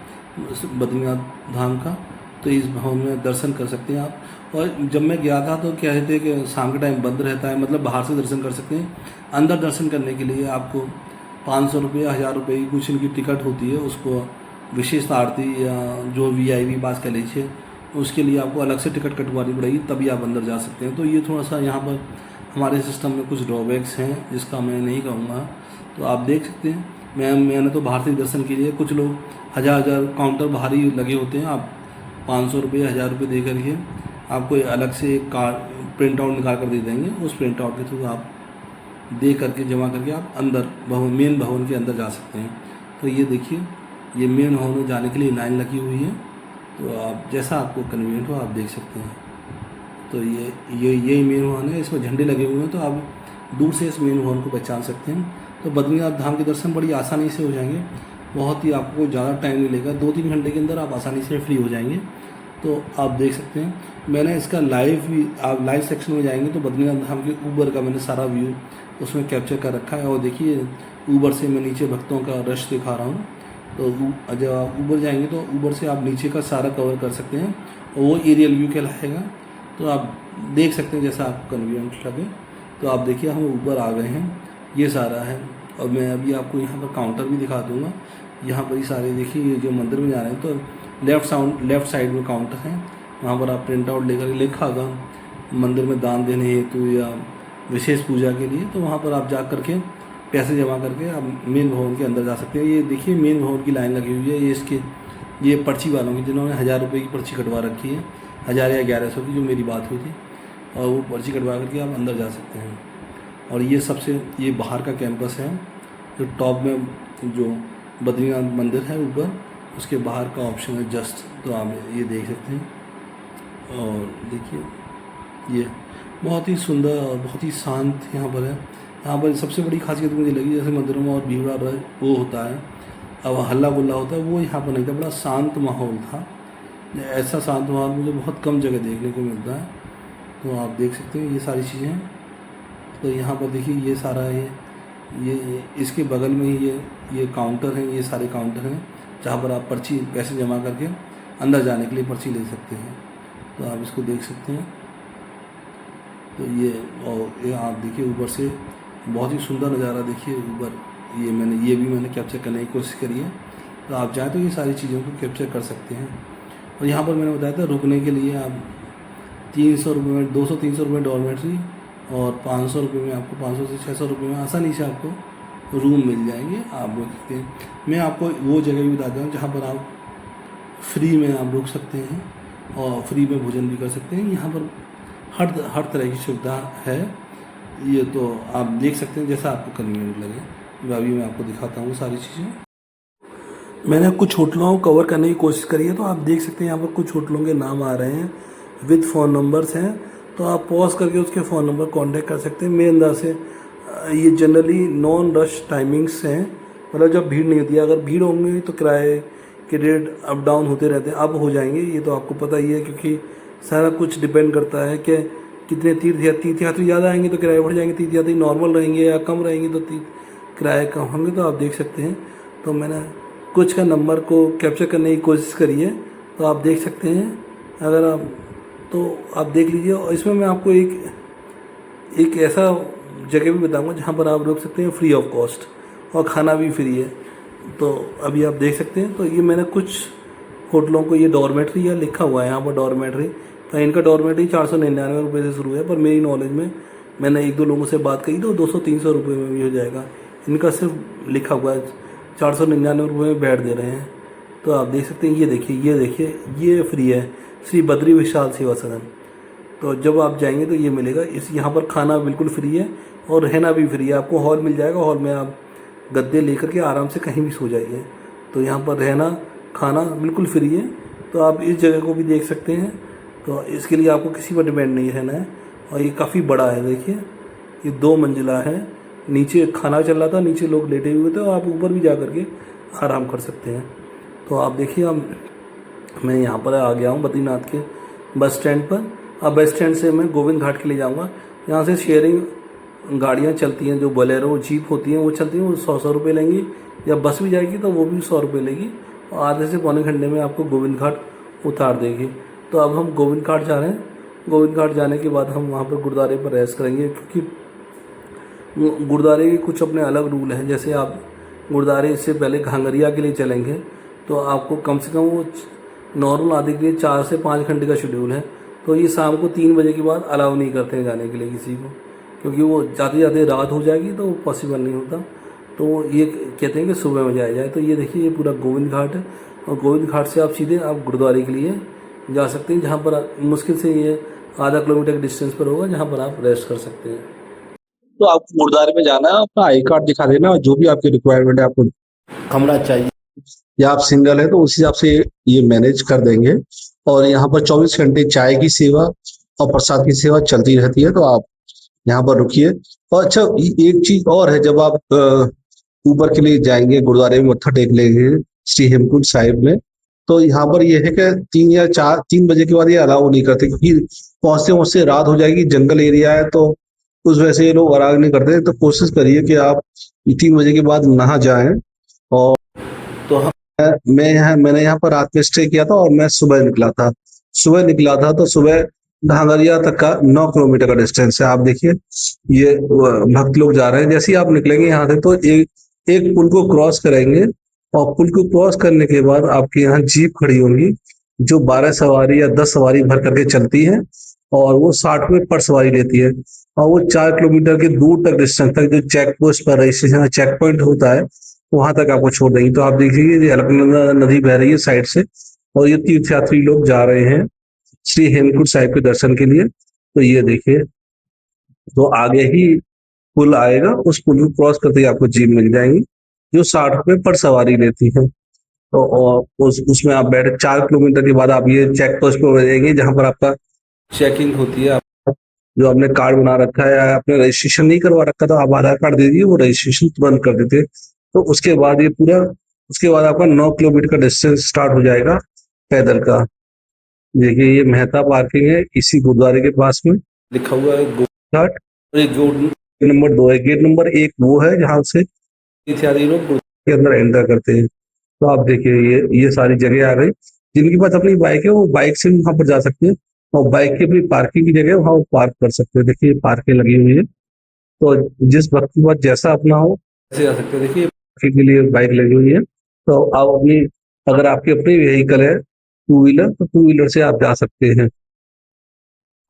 बद्रीनाथ धाम का। तो इस भवन में दर्शन कर सकते हैं आप। और जब मैं गया था तो क्या कहते हैं कि शाम के टाइम बंद रहता है, मतलब बाहर से दर्शन कर सकते हैं। अंदर दर्शन करने के लिए आपको 500 रुपये 1000 रुपये की कुछ इनकी टिकट होती है। उसको विशेष आरती या जो VIP पास कर लीजिए, उसके लिए आपको अलग से टिकट कटवानी पड़ेगी, तभी आप अंदर जा सकते हैं। तो ये थोड़ा सा यहाँ पर हमारे सिस्टम में कुछ ड्रॉबैक्स हैं जिसका मैं नहीं कहूँगा। तो आप देख सकते हैं मैंने तो बाहर से दर्शन किए। कुछ लोग हज़ार काउंटर बाहर ही लगे होते हैं। आप 500 रुपये 1000 रुपये दे करके आपको अलग से एक प्रिंट आउट निकाल कर दे देंगे। उस प्रिंट आउट के थ्रू आप दे करके जमा करके आप अंदर मेन भवन के अंदर जा सकते हैं। तो ये देखिए ये मेन भवन में जाने के लिए लाइन लगी हुई है। तो आप जैसा आपको कन्वीनियंट हो आप देख सकते हैं। तो ये मेन भवन है, इसमें झंडे लगे हुए हैं, तो आप दूर से इस मेन भवन को पहचान सकते हैं। तो बद्रीनाथ धाम के दर्शन बड़ी आसानी से हो जाएंगे, बहुत ही आपको ज़्यादा टाइम नहीं लेगा, 2-3 घंटे के अंदर आप आसानी से फ्री हो जाएंगे। तो आप देख सकते हैं मैंने इसका आप लाइव सेक्शन में जाएंगे तो बद्रीनाथ धाम के ऊबर का मैंने सारा व्यू उसमें कैप्चर कर रखा है। और देखिए ऊबर से मैं नीचे भक्तों का रश दिखा रहा हूँ। तो जब आप ऊबर जाएंगे तो ऊबर से आप नीचे का सारा कवर कर सकते हैं और वो एरियल व्यू कहलाएगा। तो आप देख सकते हैं जैसा आपको कन्वीनियंट लगे। तो आप देखिए हम ऊबर आ गए हैं, ये सारा है। और मैं अभी आपको यहाँ पर काउंटर भी दिखा दूँगा। यहाँ पर ही सारे देखिए ये जो मंदिर में जा रहे हैं तो लेफ़्ट साइड में काउंटर है, वहाँ पर आप प्रिंट आउट लेकर लिखा होगा मंदिर में दान देने हेतु या विशेष पूजा के लिए, तो वहाँ पर आप जा करके पैसे जमा करके आप मेन भवन के अंदर जा सकते हैं। ये देखिए मेन भवन की लाइन लगी हुई है, ये पर्ची वालों की जिन्होंने 1000 रुपये की पर्ची कटवा रखी है, 1000 या 1100 की जो मेरी बात हुई थी, और वो पर्ची कटवा करके आप अंदर जा सकते हैं। और ये बाहर का कैंपस है, जो टॉप में जो बद्रीनाथ मंदिर है ऊपर, उसके बाहर का ऑप्शन है जस्ट, तो आप ये देख सकते हैं। और देखिए ये बहुत ही सुंदर और बहुत ही शांत यहाँ पर है। यहाँ पर सबसे बड़ी खासियत मुझे लगी, जैसे मंदिरों में और भीड़ वो होता है, अब हल्ला गुल्ला होता है, वो यहाँ पर नहीं था, बड़ा शांत माहौल था। ऐसा शांत माहौल मुझे बहुत कम जगह देखने को मिलता है। तो आप देख सकते हैं ये सारी चीज़ें। तो यहाँ पर देखिए ये सारा ये इसके बगल में ही ये काउंटर है, ये सारे काउंटर हैं जहाँ पर आप पैसे जमा करके अंदर जाने के लिए पर्ची ले सकते हैं। तो आप इसको देख सकते हैं। तो ये आप देखिए ऊपर से बहुत ही सुंदर नज़ारा देखिए ऊपर। ये भी मैंने कैप्चर करने की कोशिश करी है। तो आप चाहें तो ये सारी चीज़ों को कैप्चर कर सकते हैं। और यहाँ पर मैंने बताया था रुकने के लिए आप 300 रुपये में 200-300 रुपये डॉर्मेट्री और 500 रुपये में आपको 500 से 600 रुपये में आसानी से आपको रूम मिल जाएंगे। आप रुक सकते हैं। मैं आपको वो जगह भी बताता हूँ जहाँ पर आप फ्री में आप रुक सकते हैं और फ्री में भोजन भी कर सकते हैं। यहाँ पर हर तरह की सुविधा है। ये तो आप देख सकते हैं जैसा आपको कन्वीनियंट लगे। अभी मैं आपको दिखाता हूँ सारी चीज़ें। मैंने कुछ होटलों को कवर करने की कोशिश करी है, तो आप देख सकते हैं यहाँ पर कुछ होटलों के नाम आ रहे हैं विद फ़ोन नंबर्स हैं। तो आप पॉज करके उसके फ़ोन नंबर कांटेक्ट कर सकते हैं। मेरे अंदाज से ये जनरली नॉन रश टाइमिंग्स हैं, मतलब जब भीड़ नहीं होती है। अगर भीड़ होंगी तो किराए के रेट अप डाउन होते रहते हैं, अब हो जाएंगे, ये तो आपको पता ही है, क्योंकि सारा कुछ डिपेंड करता है कि कितने तीर्थयात्री ज़्यादा आएंगे तो किराए बढ़ जाएंगे, तीर्थयात्री नॉर्मल रहेंगे या कम रहेंगे तो किराए कम होंगे। तो आप देख सकते हैं। तो मैंने कुछ का नंबर को कैप्चर करने की कोशिश करी है, तो आप देख सकते हैं। अगर आप देख लीजिए। और इसमें मैं आपको एक ऐसा जगह भी बताऊंगा जहाँ पर आप रुक सकते हैं फ्री ऑफ कॉस्ट, और खाना भी फ्री है। तो अभी आप देख सकते हैं। तो ये मैंने कुछ होटलों को, ये डॉर्मेट्री या लिखा हुआ है यहाँ पर डॉर्मेट्री, तो इनका डॉर्मेट्री 499 रुपये से शुरू है, पर मेरी नॉलेज में मैंने 1-2 लोगों से बात करी तो 200-300 रुपये में भी हो जाएगा। इनका सिर्फ लिखा हुआ है 499 रुपये में बैठ दे रहे हैं। तो आप देख सकते हैं। ये देखिए ये फ्री है, श्री बद्री विशाल सेवा सदन। तो जब आप जाएंगे तो ये मिलेगा। यहाँ पर खाना बिल्कुल फ्री है और रहना भी फ्री है। आपको हॉल मिल जाएगा, हॉल में आप गद्दे लेकर के आराम से कहीं भी सो जाइए। तो यहाँ पर रहना खाना बिल्कुल फ्री है। तो आप इस जगह को भी देख सकते हैं। तो इसके लिए आपको किसी पर डिपेंड नहीं रहना है। और ये काफ़ी बड़ा है, देखिए ये 2 मंजिला है। नीचे खाना चल रहा था, नीचे लोग लेटे हुए थे, और आप ऊपर भी जा कर के आराम कर सकते हैं। तो आप देखिए, मैं यहाँ पर आ गया हूँ बद्रीनाथ के बस स्टैंड पर। अब बस स्टैंड से मैं गोविंद घाट के लिए जाऊँगा। यहाँ से शेयरिंग गाड़ियाँ चलती हैं, जो बोलेरो जीप होती हैं वो चलती हैं, वो 100 रुपये लेंगी। या बस भी जाएगी तो वो भी 100 रुपये लेगी, और आधे से पौने घंटे में आपको गोविंद घाट उतार देगी। तो अब हम गोविंद घाट जा रहे हैं। गोविंद घाट जाने के बाद हम वहाँ पर गुरुद्वारे पर रेस्ट करेंगे, क्योंकि गुरुद्वारे के कुछ अपने अलग रूल हैं। जैसे आप गुरुद्वारे से पहले घांगरिया के लिए चलेंगे तो आपको कम से कम वो नॉर्मल आदि के लिए 4 से 5 घंटे का शेड्यूल है। तो ये शाम को 3 बजे के बाद अलाउ नहीं करते हैं जाने के लिए किसी को, क्योंकि वो जाते जाते रात हो जाएगी तो वो पॉसिबल नहीं होता। तो ये कहते हैं कि सुबह में जाया जाए। तो ये देखिए ये पूरा गोविंद घाट है, और गोविंद घाट से आप सीधे गुरुद्वारे के लिए जा सकते हैं, जहाँ पर मुश्किल से ये आधा किलोमीटर के डिस्टेंस पर होगा, जहाँ पर आप रेस्ट कर सकते हैं। तो आपको गुरुद्वारे में जाना है, अपना आई कार्ड दिखा देना, और जो भी आपकी रिक्वायरमेंट है आपको कमरा चाहिए, या आप सिंगल है तो उस हिसाब से ये मैनेज कर देंगे। और यहाँ पर 24 घंटे चाय की सेवा और प्रसाद की सेवा चलती रहती है। तो आप यहाँ पर रुकिए। और अच्छा, एक चीज और है, जब आप ऊपर के लिए जाएंगे, गुरुद्वारे में मत्था टेक लेंगे श्री हेमकुंड साहिब में, तो यहाँ पर यह है कि 3 बजे के बाद ये अलाउ नहीं करते, क्योंकि पहुंचते पहुंचते रात हो जाएगी, जंगल एरिया है, तो उस वजह से ये लोग अलाउ नहीं करते। तो कोशिश करिए कि आप 3 बजे के बाद ना जाएं। और तो हम मैंने यहाँ पर रात में स्टे किया था और मैं सुबह निकला था तो सुबह धांगरिया तक का 9 किलोमीटर का डिस्टेंस है। आप देखिए ये भक्त लोग जा रहे हैं। जैसे ही आप निकलेंगे यहाँ से तो एक एक पुल को क्रॉस करेंगे और पुल को क्रॉस करने के बाद आपके यहाँ जीप खड़ी होंगी जो 12 सवारी या 10 सवारी भर करके चलती है और वो 60 रुपये पर सवारी लेती है और वो 4 किलोमीटर के दूर तक डिस्टेंस तक जो चेक पोस्ट पर रजिस्ट्रेशन चेक पॉइंट होता है वहां तक आपको छोड़ देंगे। तो आप देखिए ये अलकनंदा नदी बह रही है साइड से और ये तीर्थयात्री लोग जा रहे हैं श्री हेमकुंड साहिब के दर्शन के लिए। तो ये देखिए तो आगे ही पुल आएगा, उस पुल को क्रॉस करते ही आपको जीप मिल जाएंगी जो 60 रुपये पर सवारी लेती है। तो और उसमें आप बैठे 4 किलोमीटर के बाद आप ये चेक पोस्ट पर जाएंगे जहाँ पर आपका चेकिंग होती है। जो आपने कार्ड बना रखा है या आपने रजिस्ट्रेशन नहीं करवा रखा तो आप आधार कार्ड दे दीजिए, वो रजिस्ट्रेशन तुरंत कर देते हैं। तो उसके बाद आपका 9 किलोमीटर का डिस्टेंस स्टार्ट हो जाएगा पैदल का। देखिए ये मेहता पार्किंग है इसी गुरुद्वारे के पास में लिखा हुआ है गोघाट। और ये गेट नंबर 2 है। गेट नंबर 1 वो है जहाँ से तीर्थयात्री लोग गुरुद्वारे के अंदर एंटर करते हैं। तो आप देखिए ये सारी जगह आ गई। जिनके पास अपनी बाइक है वो बाइक से वहां पर जा सकते हैं और बाइक की अपनी पार्किंग की जगह वहां वो पार्क कर सकते हैं। देखिए पार्किंग लगी हुई है तो जिस वक्त के बाद जैसा अपना हो वैसे जा सकते हैं। देखिए पार्किंग के लिए बाइक लगी हुई है तो आप अपनी अगर आपकी अपनी व्हीकल है 2 व्हीलर तो 2 व्हीलर से आप जा सकते हैं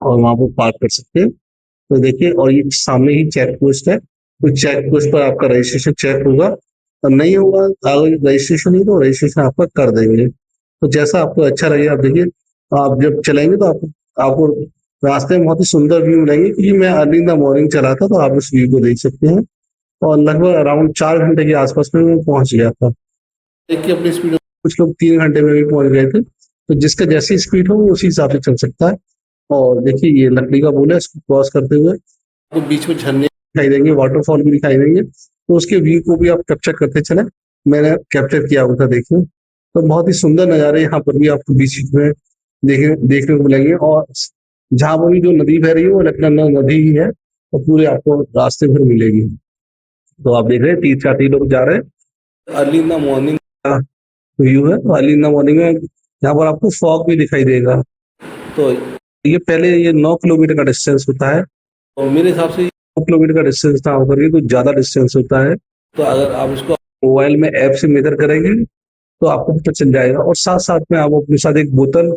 और वहां पर पार्क कर सकते हैं। तो देखिए और ये सामने ही चेक पोस्ट है तो चेक पोस्ट पर आपका रजिस्ट्रेशन चेक होगा और नहीं होगा अगर रजिस्ट्रेशन नहीं तो रजिस्ट्रेशन आपका कर देंगे। तो जैसा आपको अच्छा लगे आप देखिए आप जब चलेंगे तो आपको रास्ते में बहुत ही सुंदर व्यू मिलेंगे क्योंकि मैं अर्ली इन द मॉर्निंग चला था तो आप उस व्यू को देख सकते हैं और लगभग अराउंड 4 घंटे के आसपास में मैं पहुंच गया था। देखिए अपनी स्पीड कुछ लोग 3 घंटे में भी पहुंच गए थे तो जिसका जैसी स्पीड हो वो उसी हिसाब से चल सकता है। और देखिए ये लकड़ी का पुल है इसको क्रॉस करते हुए तो बीच में झरने दिखाई देंगे, वाटरफॉल भी दिखाई देंगे तो उसके व्यू को भी आप कैप्चर करते चले। मैंने कैप्चर किया हुआ था देखिए। तो बहुत ही सुंदर नज़ारे यहाँ पर भी आपको बीच में देखने को मिलेंगे और जहाँ पर भी जो नदी बह रही है वो अलकनंदा नदी ही है और पूरे आपको रास्ते भर मिलेगी। तो आप देख रहे हैं तीर्थयात्री लोग जा रहे हैं अर्ली इन द मॉर्निंग का व्यू है। तो अर्ली इन द मॉर्निंग में यहाँ पर आपको फॉग भी दिखाई देगा। तो ये पहले ये 9 किलोमीटर का डिस्टेंस होता है और मेरे हिसाब से 9 किलोमीटर का डिस्टेंस था होकर के कुछ ज्यादा डिस्टेंस होता है। तो अगर आप इसको मोबाइल में ऐप से मेजर करेंगे तो आपको पता चल जाएगा और साथ साथ में आप अपने साथ एक बोतल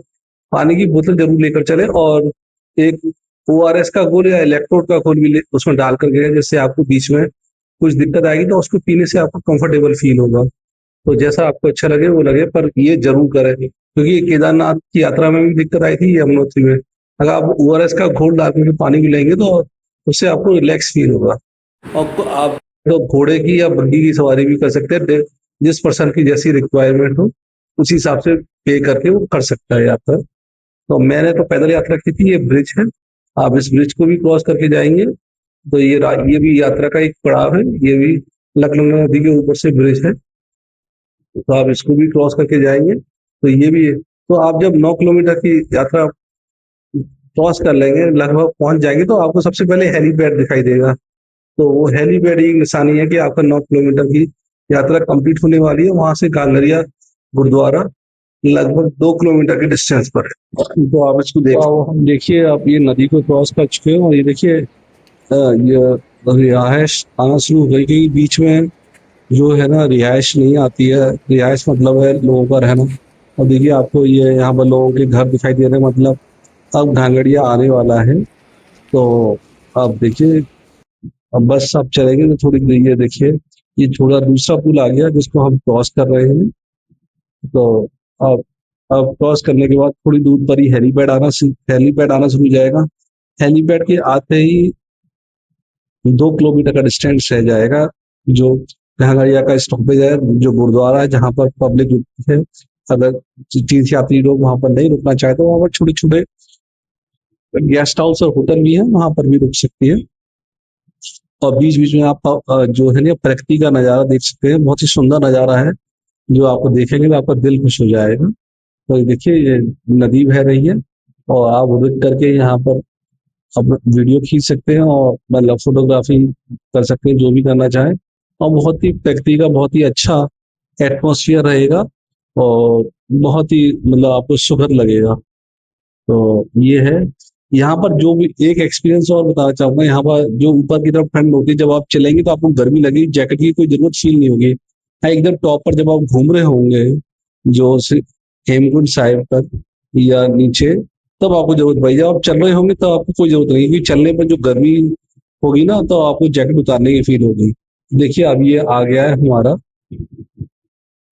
पानी की बोतल जरूर लेकर चले और एक ORS का घोल या इलेक्ट्रोड का घोल भी उसमें डाल कर गए जिससे आपको बीच में कुछ दिक्कत आएगी तो उसको पीने से आपको कंफर्टेबल फील होगा। तो जैसा आपको अच्छा लगे वो लगे पर ये जरूर करें क्योंकि केदारनाथ की यात्रा में भी दिक्कत आई थी यमुनोत्री में। अगर आप ORS का घोल डाल के पानी भी लेंगे तो उससे आपको रिलैक्स फील होगा। और तो आप तो घोड़े की या बग्घी की सवारी भी कर सकते हैं जिस पर्सन की जैसी रिक्वायरमेंट हो उसी हिसाब से पे करके वो कर सकता है यात्रा। तो मैंने तो पैदल यात्रा की थी। ये ब्रिज है आप इस ब्रिज को भी क्रॉस करके जाएंगे तो ये भी यात्रा का एक पड़ाव है। ये भी अलकनंदा नदी के ऊपर से ब्रिज है तो आप इसको भी क्रॉस करके जाएंगे तो ये भी है। तो आप जब 9 किलोमीटर की यात्रा क्रॉस कर लेंगे लगभग पहुंच जाएंगे तो आपको सबसे पहले हेलीपैड दिखाई देगा। तो वो हेलीपैड की निशानी है कि आपका 9 किलोमीटर की यात्रा कंप्लीट होने वाली है। वहां से गांगरिया गुरुद्वारा लगभग 2 किलोमीटर के डिस्टेंस पर है। तो आप इसको देखिए आप ये नदी को क्रॉस कर चुके हो और ये देखिए ये रिहायश आना शुरू हो गई क्योंकि बीच में जो है ना रिहायश नहीं आती है। रिहायश मतलब है लोगों का रहना। और देखिए आपको ये यहाँ पर लोगों के घर दिखाई दे रहे हैं मतलब अब घांगड़िया आने वाला है। तो आप देखिए अब बस आप चलेंगे तो थोड़ी देर ये देखिए ये थोड़ा दूसरा पुल आ गया जिसको हम क्रॉस कर रहे हैं। तो अब क्रॉस करने के बाद थोड़ी दूर पर ही हेलीपैड आना शुरू हो जाएगा। हेलीपैड के आते ही 2 किलोमीटर का डिस्टेंस रह जाएगा जो घांगड़िया का स्टॉपेज है जो गुरुद्वारा है जहाँ पर पब्लिक रुकती है। अगर तीर्थयात्री लोग वहां पर नहीं रुकना चाहे तो वहां पर छोटे छोटे गेस्ट हाउस और होटल भी है वहां पर भी रुक सकती है। और बीच बीच में आप जो है ना प्रकृति का नज़ारा देख सकते हैं। बहुत ही सुंदर नज़ारा है जो आपको देखेंगे तो आपका दिल खुश हो जाएगा। तो देखिए ये नदी बह रही है और आप रुक करके यहाँ पर अब वीडियो खींच सकते हैं और मतलब फोटोग्राफी कर सकते हैं जो भी करना चाहें। और बहुत ही प्रकृति का बहुत ही अच्छा एटमॉस्फेयर रहेगा और बहुत ही मतलब आपको सुखद लगेगा। तो ये है। यहाँ पर जो भी एक एक्सपीरियंस और बताना चाहूंगा, यहाँ पर जो ऊपर की तरफ ठंड होती है, जब आप चलेंगे तो आपको गर्मी लगेगी, जैकेट की कोई जरूरत फील नहीं होगी। हाँ, एकदम टॉप पर जब आप घूम रहे होंगे, जो हेमकुंड साहिब तक या नीचे, तब आपको जरूरत पड़ेगी। जब आप चल रहे होंगे तब आपको कोई जरूरत नहीं, क्योंकि चलने पर जो गर्मी होगी ना, तो आपको जैकेट उतारने की फील होगी। देखिए अब ये आ गया है हमारा,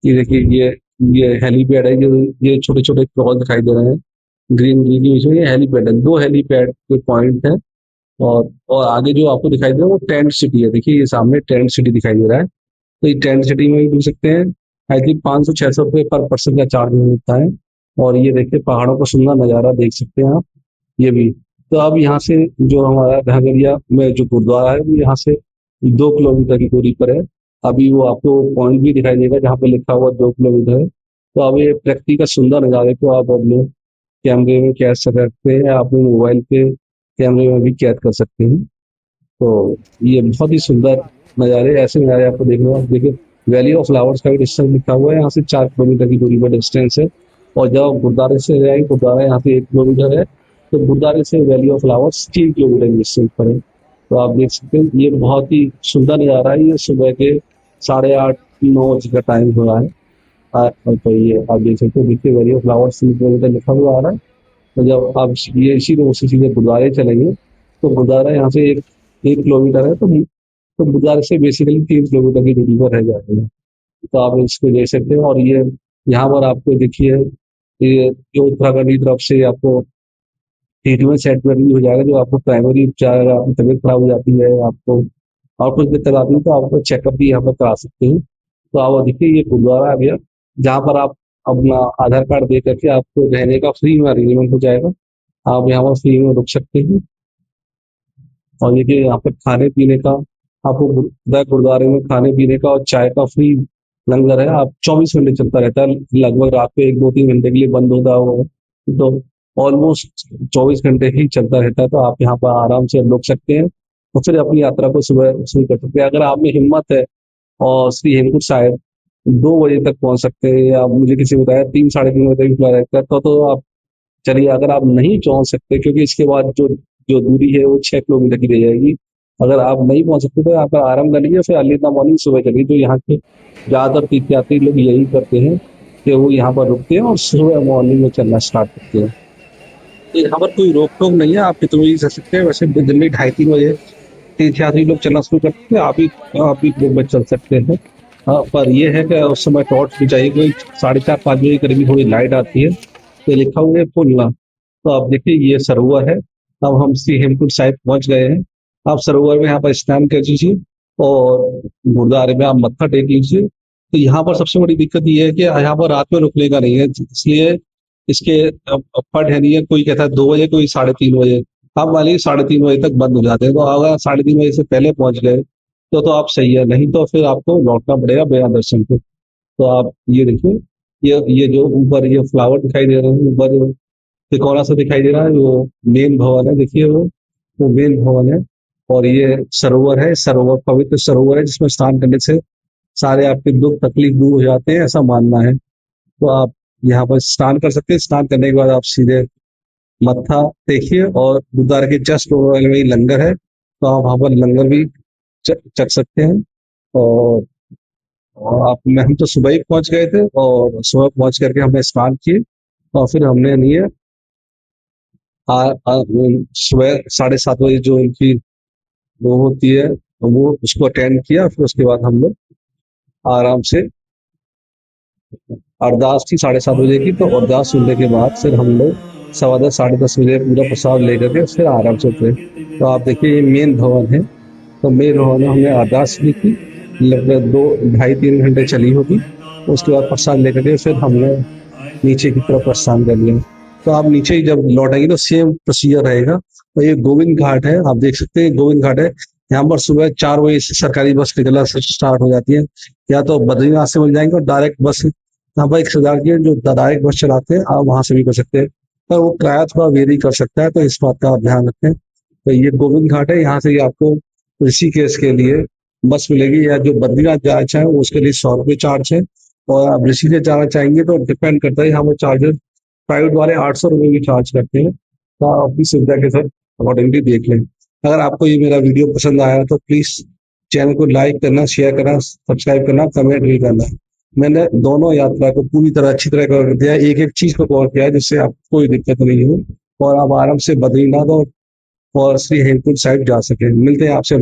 ये देखिए ये हेलीपैड है, ये छोटे छोटे क्रॉस दिखाई दे रहे हैं ग्रीन ग्रीन के बीच में, ये हेलीपैड है। दो हेलीपैड के पॉइंट है। और आगे जो आपको दिखाई दे रहा है वो टेंट सिटी है। देखिए ये सामने टेंट सिटी दिखाई दे रहा है, तो ये टेंट सिटी में भी घूम सकते हैं। आई थिंक 500-600 रुपये पर पर्सन का चार्ज मिलता है। और ये देखिए पहाड़ों का सुंदर नज़ारा देख सकते हैं आप, ये भी। तो अब यहाँ से जो हमारा घाघरिया में जो गुरुद्वारा है, वो यहाँ से 2 किलोमीटर की दूरी पर है। अभी वो आपको पॉइंट भी दिखाई देगा जहाँ पे लिखा हुआ 2 किलोमीटर है। तो अब ये प्रकृति का सुंदर नज़ारे को आप अपने कैमरे में कैद कर सकते हैं, अपने मोबाइल के कैमरे में भी कैद कर सकते हैं। तो ये बहुत ही सुंदर नज़ारे, ऐसे नज़ारे आपको देखने को देखिए। वैली ऑफ फ्लावर्स का भी डिस्टेंस लिखा हुआ है, यहाँ से 4 किलोमीटर की दूरी पर डिस्टेंस है। और जब आप गुरुद्वारे से जाएंगे, गुरुद्वारा यहाँ से 1 किलोमीटर है, तो गुरुद्वारे से वैली ऑफ फ्लावर्स 3 किलोमीटर की डिस्टेंस पर है। तो आप देख सकते हैं ये बहुत ही सुंदर नज़ारा है। ये सुबह के 8:30-9 का टाइम हो रहा है। तो ये आप देख सकते हो, देखिए वैली ऑफ फ्लावर्स 3 किलोमीटर लिखा हुआ आ रहा है। तो जब आप ये इसी रोड से सीधे गुरुद्वारे चलेंगे, तो गुरुद्वारा यहाँ से 1 किलोमीटर है, तो गुरुद्वारे से बेसिकली 3 किलोमीटर की दूरी पर रह जाते हैं। तो आप इसको देख सकते हैं। और ये यहाँ पर आपको देखिए, ये जो उत्तराखंड की तरफ से आपको ट्रीटमेंट सेंटर भी हो जाएगा, जो आपको प्राइमरी उपचार, अगर आपकी तबीयत खराब हो जाती है, आपको और कुछ दिक्कत आती है, तो आपको चेकअप भी यहाँ पर करा सकते हैं। तो आप देखिए ये गुरुद्वारा आ गया, जहाँ पर आप अपना आधार कार्ड दे करके आपको रहने का फ्री में अरेंजमेंट हो जाएगा। आप यहाँ पर फ्री में रुक सकते हैं। और देखिए यहाँ पर खाने पीने का आपको गुरुद्वारे में खाने पीने का और चाय का फ्री लंगर है। आप 24 घंटे चलता रहता है, लगभग रात को 1-2-3 घंटे के लिए बंद होता होगा, तो ऑलमोस्ट 24 घंटे ही चलता रहता है। तो आप यहाँ पर आराम से रुक सकते हैं और फिर अपनी यात्रा को सुबह शुरू कर सकते हैं। अगर आप में हिम्मत है और श्री हेमकुंड साहिब 2 बजे तक पहुंच सकते हैं, या मुझे किसी ने बताया 3-3:30 बजे तक खुला रहता है, तो आप चलिए। अगर आप नहीं पहुंच सकते, क्योंकि इसके बाद जो जो दूरी है वो 6 किलोमीटर की रह जाएगी, अगर आप नहीं पहुंच सकते तो यहाँ पर आराम कर लीजिए, फिर अर्ली इन द मॉर्निंग सुबह चलिए। तो यहाँ के ज्यादातर तीर्थयात्री लोग यही करते हैं कि वो यहाँ पर रुकते हैं और सुबह मॉर्निंग में चलना स्टार्ट करते हैं। तो यहाँ पर कोई रोक टोक नहीं है, आप कितने भी चल सकते हैं। वैसे दिन में 2:30-3 बजे तीर्थयात्री लोग चलना शुरू करते हैं, आप भी ग्रुप में चल सकते हैं। हाँ, पर ये है कि उस समय टॉर्च भी चाहिए, कोई 4:30-5 बजे के करीब थोड़ी लाइट आती है, तो लिखा हुआ है पुनला। तो आप देखिए ये सरोवर है। अब हम श्री हेमकुंड साहिब पहुंच गए हैं। आप सरोवर में यहाँ पर स्नान कर लीजिए और गुरुद्वारे में आप मत्था टेक लीजिए। तो यहाँ पर सबसे बड़ी दिक्कत ये है कि यहाँ पर रात में रुकने का नहीं है, इसलिए इसके पट है नहीं है। कोई कहता है 2 बजे, कोई 3:30 बजे। आप वाले 3:30 बजे तक बंद हो जाते हैं, तो अगर 3:30 बजे से पहले पहुंच गए तो आप सही है, नहीं तो फिर आपको लौटना पड़ेगा बिना दर्शन के। तो आप ये देखिए, ये जो ऊपर ये फ्लावर दिखाई दे रहे हैं, ऊपर जो तिकोना सा दिखाई दे रहा है, वो मेन भवन है। देखिए वो मेन भवन है। और ये सरोवर है, सरोवर पवित्र सरोवर है, जिसमें स्नान करने से सारे आपके दुख तकलीफ दूर हो जाते हैं, ऐसा मानना है। तो आप यहाँ पर स्नान कर सकते हैं। स्नान करने के बाद आप सीधे मत्था देखिए, और गुरुद्वारे के जस्ट बगल में ही लंगर है, तो आप वहाँ पर लंगर भी चख सकते हैं। और आप मैं हम तो सुबह ही पहुंच गए थे, और सुबह पहुंच करके हमने स्नान किए, और फिर हमने लिए सुबह 7:30 बजे जो इनकी वो होती है, वो उसको अटेंड किया। फिर उसके बाद हम लोग आराम से, अरदास थी 7:30 बजे की, तो अरदास सुनने के बाद फिर हम लोग 10:15 10:30 बजे पूरा प्रसाद लेकर के फिर आराम से उतरे। तो आप देखिए ये मेन भवन है। तो मेन भवन में हमने अरदास भी की, लगभग 2 ढाई 3 घंटे चली होगी। उसके बाद प्रसाद लेकर के फिर हमने नीचे की तरफ प्रस्थान कर लिया। तो आप नीचे ही जब लौटेंगे तो सेम प्रोसीजर रहेगा। तो ये गोविंद घाट है, आप देख सकते हैं गोविंद घाट है। यहाँ पर सुबह 4 बजे से सरकारी बस निकलना स्टार्ट हो जाती है, या तो बद्रीनाथ से मिल जाएंगे, और डायरेक्ट बस यहाँ पर एक सरदार जी है जो डायरेक्ट बस चलाते हैं, आप वहां से भी कर सकते हैं। पर वो किराया थोड़ा वेरी कर सकता है, तो इस बात का आप ध्यान रखें। तो ये गोविंद घाट है, यहाँ से ही आपको ऋषिकेश के लिए बस मिलेगी, या जो बद्रीनाथ जाना चाहे उसके लिए 100 रुपये चार्ज है। और आप ऋषिकेश जाना चाहेंगे तो डिपेंड करता है, यहाँ वो चार्जेस प्राइवेट वाले 800 रुपये की चार्ज करते हैं, तो आप अपनी सुविधा के साथ अकॉर्डिंगली देख लें। अगर आपको ये मेरा वीडियो पसंद आया तो प्लीज चैनल को लाइक करना, शेयर करना, सब्सक्राइब करना, कमेंट भी करना। मैंने दोनों यात्रा को पूरी तरह अच्छी तरह कवर किया है, एक चीज को कवर किया है जिससे आपको कोई दिक्कत नहीं हो और आप आराम से बद्रीनाथ और श्री हेमकुंड साइड जा सके। मिलते हैं आपसे